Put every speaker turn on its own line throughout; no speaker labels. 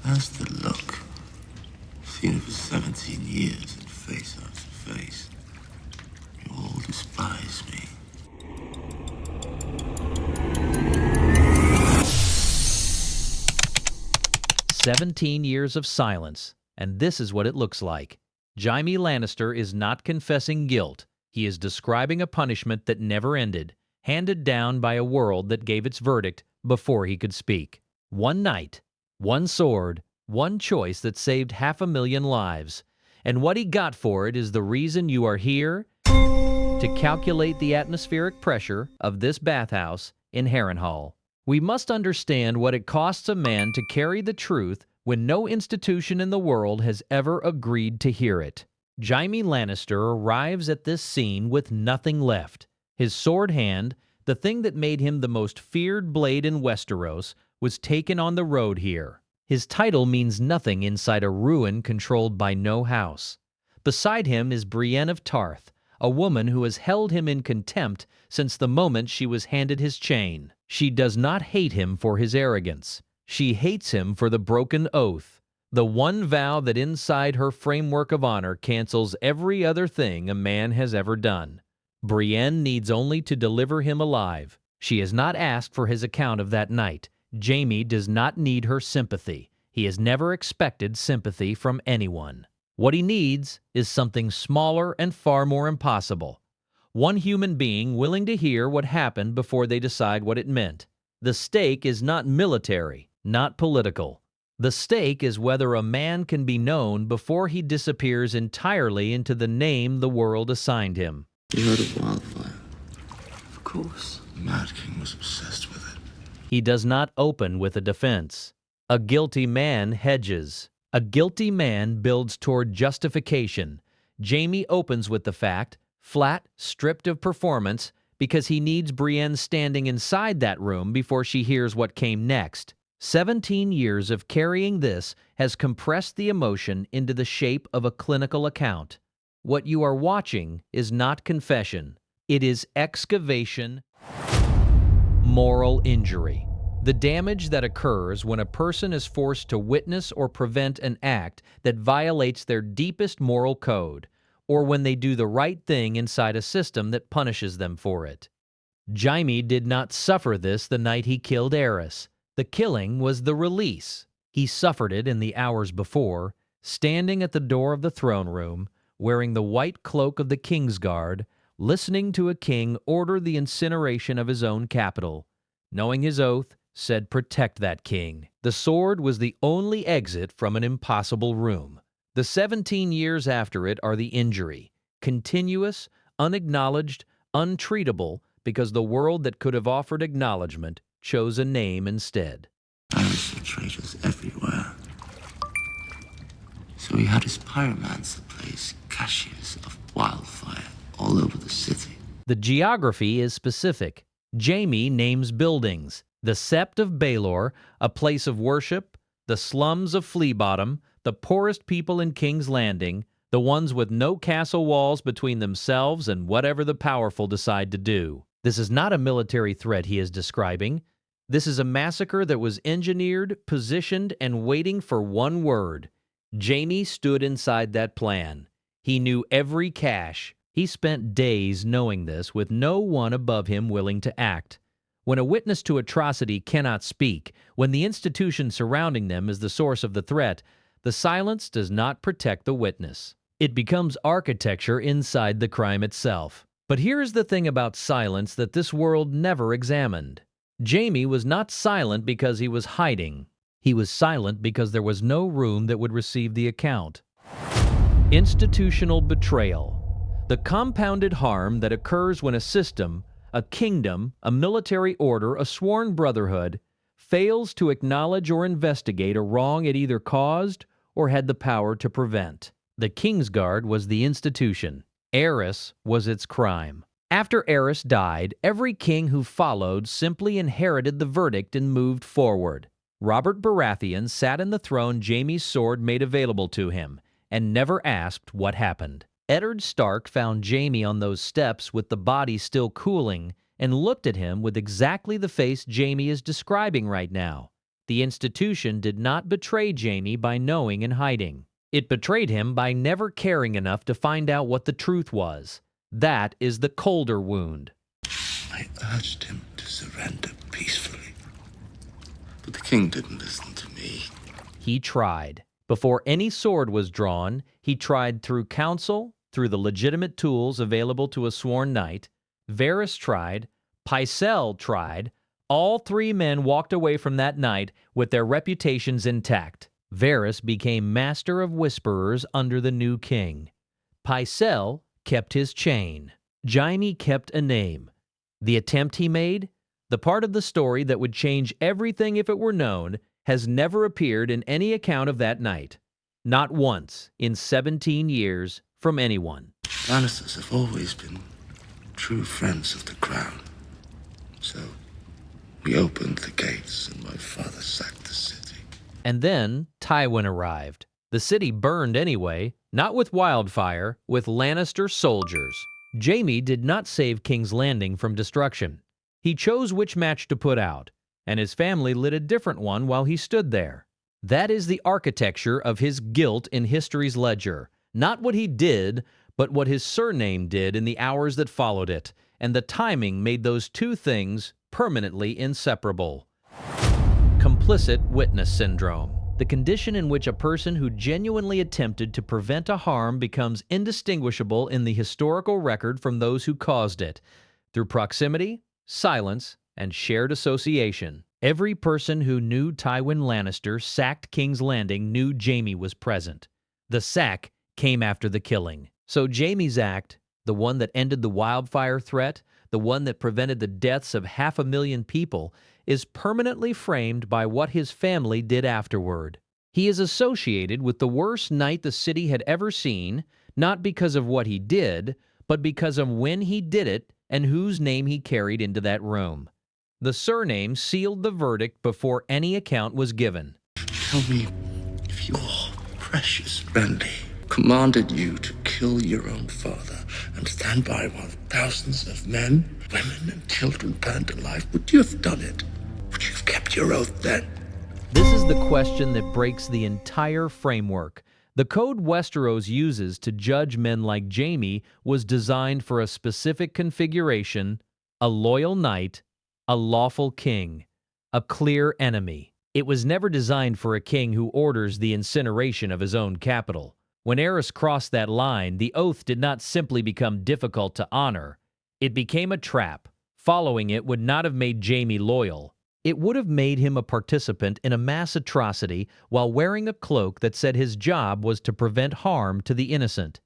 How's the look? Seen it for 17 years and face after face. You all despise me.
"17 years of silence, and this is what it looks like." Jaime Lannister is not confessing guilt. He is describing a punishment that never ended, handed down by a world that gave its verdict before he could speak. One night, one sword, one choice that saved 500,000 lives. And what he got for it is the reason you are here: to calculate the atmospheric pressure of this bathhouse in Harrenhal. We must understand what it costs a man to carry the truth when no institution in the world has ever agreed to hear it. Jaime Lannister arrives at this scene with nothing left. His sword hand, the thing that made him the most feared blade in Westeros, was taken on the road here. His title means nothing inside a ruin controlled by no house. Beside him is Brienne of Tarth, a woman who has held him in contempt since the moment she was handed his chain. She does not hate him for his arrogance. She hates him for the broken oath, the one vow that inside her framework of honor cancels every other thing a man has ever done. Brienne needs only to deliver him alive. She has not asked for his account of that night. Jaime does not need her sympathy. He has never expected sympathy from anyone. What he needs is something smaller and far more impossible. One human being willing to hear what happened before they decide what it meant. The stake is not military, not political. The stake is whether a man can be known before he disappears entirely into the name the world assigned him.
You heard of wildfire? Of course. The Mad King was obsessed with it.
He does not open with a defense. A guilty man hedges. A guilty man builds toward justification. Jaime opens with the fact, flat, stripped of performance, because he needs Brienne standing inside that room before she hears what came next. 17 years of carrying this has compressed the emotion into the shape of a clinical account. What you are watching is not confession. It is excavation, moral injury. The damage that occurs when a person is forced to witness or prevent an act that violates their deepest moral code, or when they do the right thing inside a system that punishes them for it. Jaime did not suffer this the night he killed Aerys. The killing was the release. He suffered it in the hours before, standing at the door of the throne room, wearing the white cloak of the Kingsguard, listening to a king order the incineration of his own capital. Knowing his oath, said protect that king. The sword was the only exit from an impossible room. The 17 years after it are the injury, continuous, unacknowledged, untreatable, because the world that could have offered acknowledgement chose a name instead.
Aerys saw traitors everywhere. So he had his pyromancer place caches of wildfire all over the city.
The geography is specific. Jaime names buildings: the Sept of Baelor, a place of worship; the slums of Fleabottom, the poorest people in King's Landing, the ones with no castle walls between themselves and whatever the powerful decide to do. This is not a military threat he is describing. This is a massacre that was engineered, positioned, and waiting for one word. Jaime stood inside that plan. He knew every cache. He spent days knowing this with no one above him willing to act. When a witness to atrocity cannot speak, when the institution surrounding them is the source of the threat, the silence does not protect the witness. It becomes architecture inside the crime itself. But here is the thing about silence that this world never examined. Jaime was not silent because he was hiding. He was silent because there was no room that would receive the account. Institutional betrayal. The compounded harm that occurs when a system, a kingdom, a military order, a sworn brotherhood, fails to acknowledge or investigate a wrong it either caused or had the power to prevent. The Kingsguard was the institution. Aerys was its crime. After Aerys died, every king who followed simply inherited the verdict and moved forward. Robert Baratheon sat in the throne Jaime's sword made available to him, and never asked what happened. Eddard Stark found Jaime on those steps with the body still cooling, and looked at him with exactly the face Jaime is describing right now. the institution did not betray Jaime by knowing and hiding. It betrayed him by never caring enough to find out what the truth was. That is the colder wound.
I urged him to surrender peacefully, but the king didn't listen to me.
He tried. Before any sword was drawn, he tried through counsel, through the legitimate tools available to a sworn knight. Varys tried. Pycelle tried. All three men walked away from that night with their reputations intact. Varys became master of whisperers under the new king. Pycelle kept his chain. Jaime kept a name. The attempt he made, the part of the story that would change everything if it were known, has never appeared in any account of that night. Not once in 17 years from anyone.
Lannisters have always been true friends of the crown. So we opened the gates and my father sacked the city.
And then Tywin arrived. The city burned anyway, not with wildfire, with Lannister soldiers. Jaime did not save King's Landing from destruction. He chose which match to put out, and his family lit a different one while he stood there. That is the architecture of his guilt in history's ledger. Not what he did, but what his surname did in the hours that followed it, and the timing made those two things permanently inseparable. Complicit witness syndrome. The condition in which a person who genuinely attempted to prevent a harm becomes indistinguishable in the historical record from those who caused it, through proximity, silence, and shared association. Every person who knew Tywin Lannister sacked King's Landing knew Jaime was present. The sack came after the killing. So Jaime's act, the one that ended the wildfire threat, the one that prevented the deaths of 500,000 people, is permanently framed by what his family did afterward. He is associated with the worst night the city had ever seen, not because of what he did, but because of when he did it and whose name he carried into that room. The surname sealed the verdict before any account was given.
Tell me if your precious Renly commanded you to kill your own father and stand by while thousands of men, women, and children burned alive, would you have done it? Would you have kept your oath then?
This is the question that breaks the entire framework. The code Westeros uses to judge men like Jaime was designed for a specific configuration: a loyal knight, a lawful king, a clear enemy. It was never designed for a king who orders the incineration of his own capital. When Aerys crossed that line, the oath did not simply become difficult to honor. It became a trap. Following it would not have made Jaime loyal. It would have made him a participant in a mass atrocity while wearing a cloak that said his job was to prevent harm to the innocent.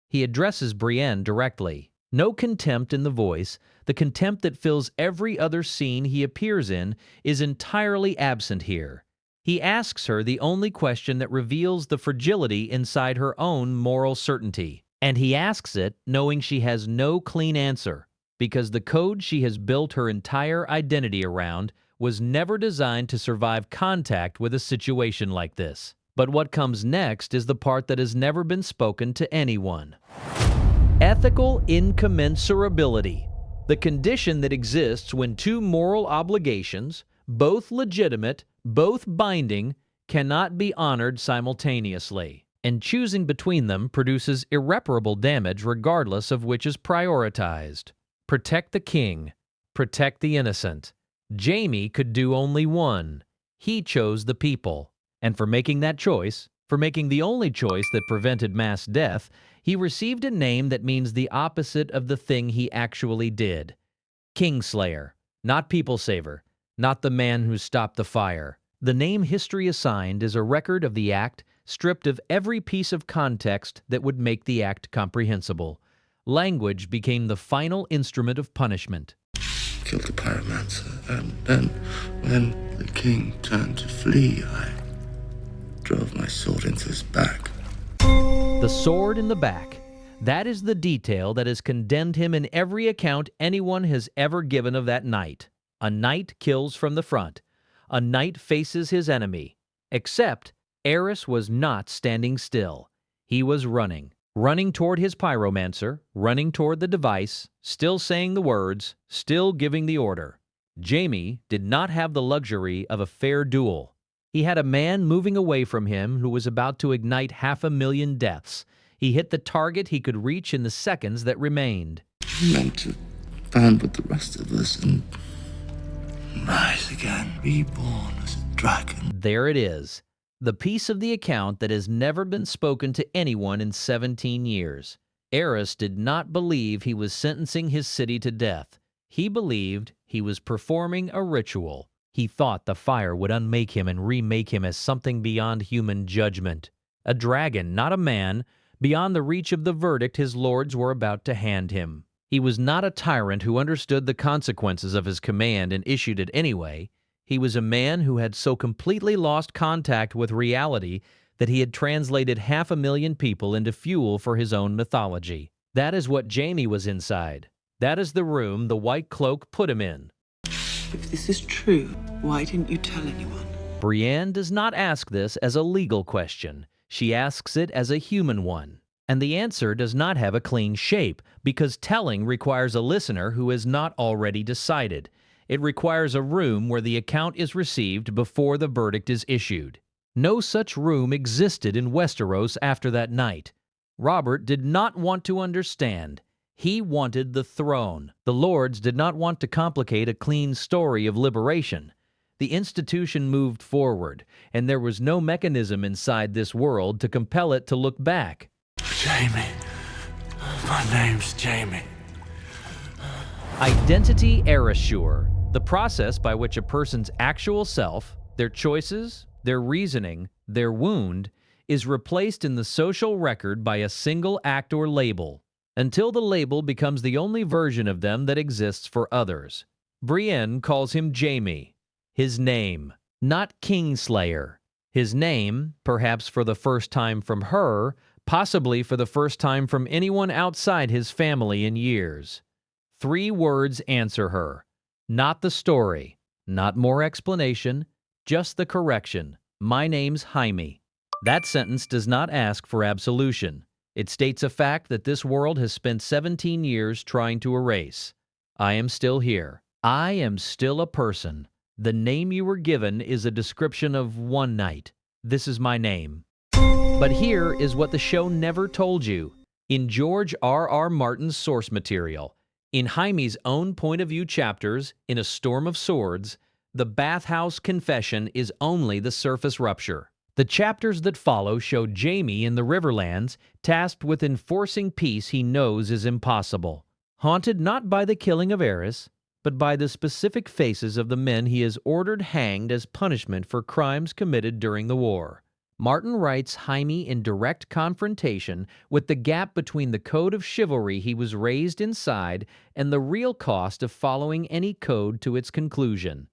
He addresses Brienne directly. No contempt in the voice. The contempt that fills every other scene he appears in is entirely absent here. He asks her the only question that reveals the fragility inside her own moral certainty. And he asks it knowing she has no clean answer, because the code she has built her entire identity around was never designed to survive contact with a situation like this. But what comes next is the part that has never been spoken to anyone. Ethical incommensurability. The condition that exists when two moral obligations, both legitimate, both binding, cannot be honored simultaneously. And choosing between them produces irreparable damage regardless of which is prioritized. Protect the king. Protect the innocent. Jaime could do only one. He chose the people. And for making that choice, for making the only choice that prevented mass death, he received a name that means the opposite of the thing he actually did. Kingslayer, not people saver, not the man who stopped the fire. The name history assigned is a record of the act stripped of every piece of context that would make the act comprehensible. Language became the final instrument of punishment.
Killed the pyromancer, and then when the king turned to flee, I drove my sword into his back.
The sword in the back. That is the detail that has condemned him in every account anyone has ever given of that night. A knight kills from the front. A knight faces his enemy. Except Aerys was not standing still. He was running. Running toward his pyromancer, running toward the device, still saying the words, still giving the order. Jaime did not have the luxury of a fair duel. He had a man moving away from him who was about to ignite 500,000 deaths. He hit the target he could reach in the seconds that remained.
He meant to burn with the rest of us and rise again, reborn as a dragon.
There it is, the piece of the account that has never been spoken to anyone in 17 years. Aerys did not believe he was sentencing his city to death. He believed he was performing a ritual. He thought the fire would unmake him and remake him as something beyond human judgment. A dragon, not a man, beyond the reach of the verdict his lords were about to hand him. He was not a tyrant who understood the consequences of his command and issued it anyway. He was a man who had so completely lost contact with reality that he had translated 500,000 people into fuel for his own mythology. That is what Jaime was inside. That is the room the White Cloak put him in.
If this is true, why didn't you tell anyone?
Brienne does not ask this as a legal question. She asks it as a human one. And the answer does not have a clean shape, because telling requires a listener who has not already decided. It requires a room where the account is received before the verdict is issued. No such room existed in Westeros after that night. Robert did not want to understand. He wanted the throne. The lords did not want to complicate a clean story of liberation. The institution moved forward, and there was no mechanism inside this world to compel it to look back.
Jaime. My name's Jaime.
Identity erasure, the process by which a person's actual self, their choices, their reasoning, their wound, is replaced in the social record by a single act or label, until the label becomes the only version of them that exists for others. Brienne calls him Jaime, his name, not Kingslayer. His name, perhaps for the first time from her, possibly for the first time from anyone outside his family in years. 3 words answer her. Not the story, not more explanation, just the correction. My name's Jaime. That sentence does not ask for absolution. It states a fact that this world has spent 17 years trying to erase. I am still here. I am still a person. The name you were given is a description of one night. This is my name. But here is what the show never told you. In George R.R. Martin's source material, in Jaime's own point of view chapters, in A Storm of Swords, the bathhouse confession is only the surface rupture. The chapters that follow show Jaime in the Riverlands, tasked with enforcing peace he knows is impossible. Haunted not by the killing of Aerys, but by the specific faces of the men he has ordered hanged as punishment for crimes committed during the war. Martin writes Jaime in direct confrontation with the gap between the code of chivalry he was raised inside and the real cost of following any code to its conclusion.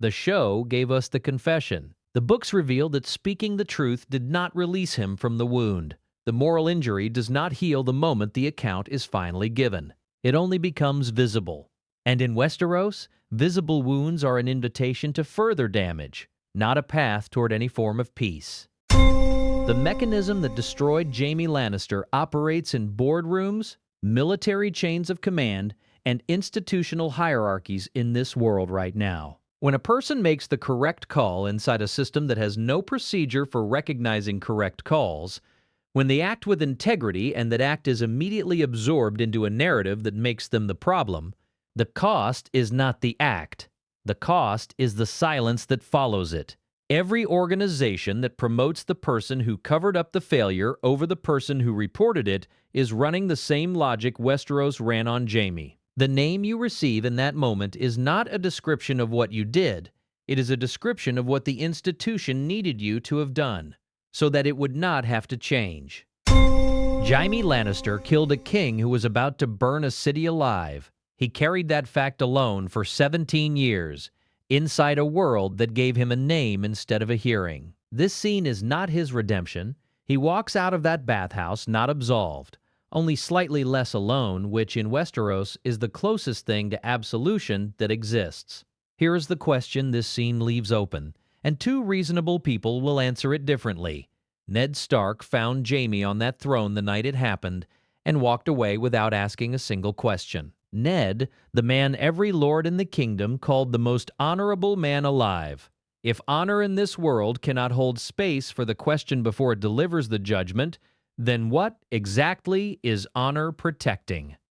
The show gave us the confession. The books reveal that speaking the truth did not release him from the wound. The moral injury does not heal the moment the account is finally given. It only becomes visible. And in Westeros, visible wounds are an invitation to further damage, not a path toward any form of peace. The mechanism that destroyed Jaime Lannister operates in boardrooms, military chains of command, and institutional hierarchies in this world right now. When a person makes the correct call inside a system that has no procedure for recognizing correct calls, when they act with integrity and that act is immediately absorbed into a narrative that makes them the problem, the cost is not the act. The cost is the silence that follows it. Every organization that promotes the person who covered up the failure over the person who reported it is running the same logic Westeros ran on Jaime. The name you receive in that moment is not a description of what you did. It is a description of what the institution needed you to have done, so that it would not have to change. Jaime Lannister killed a king who was about to burn a city alive. He carried that fact alone for 17 years, inside a world that gave him a name instead of a hearing. This scene is not his redemption. He walks out of that bathhouse not absolved, only slightly less alone, which in Westeros is the closest thing to absolution that exists. Here is the question this scene leaves open, and 2 reasonable people will answer it differently. Ned Stark found Jaime on that throne the night it happened and walked away without asking a single question. Ned, the man every lord in the kingdom called the most honorable man alive. If honor in this world cannot hold space for the question before it delivers the judgment, then what exactly is honor protecting?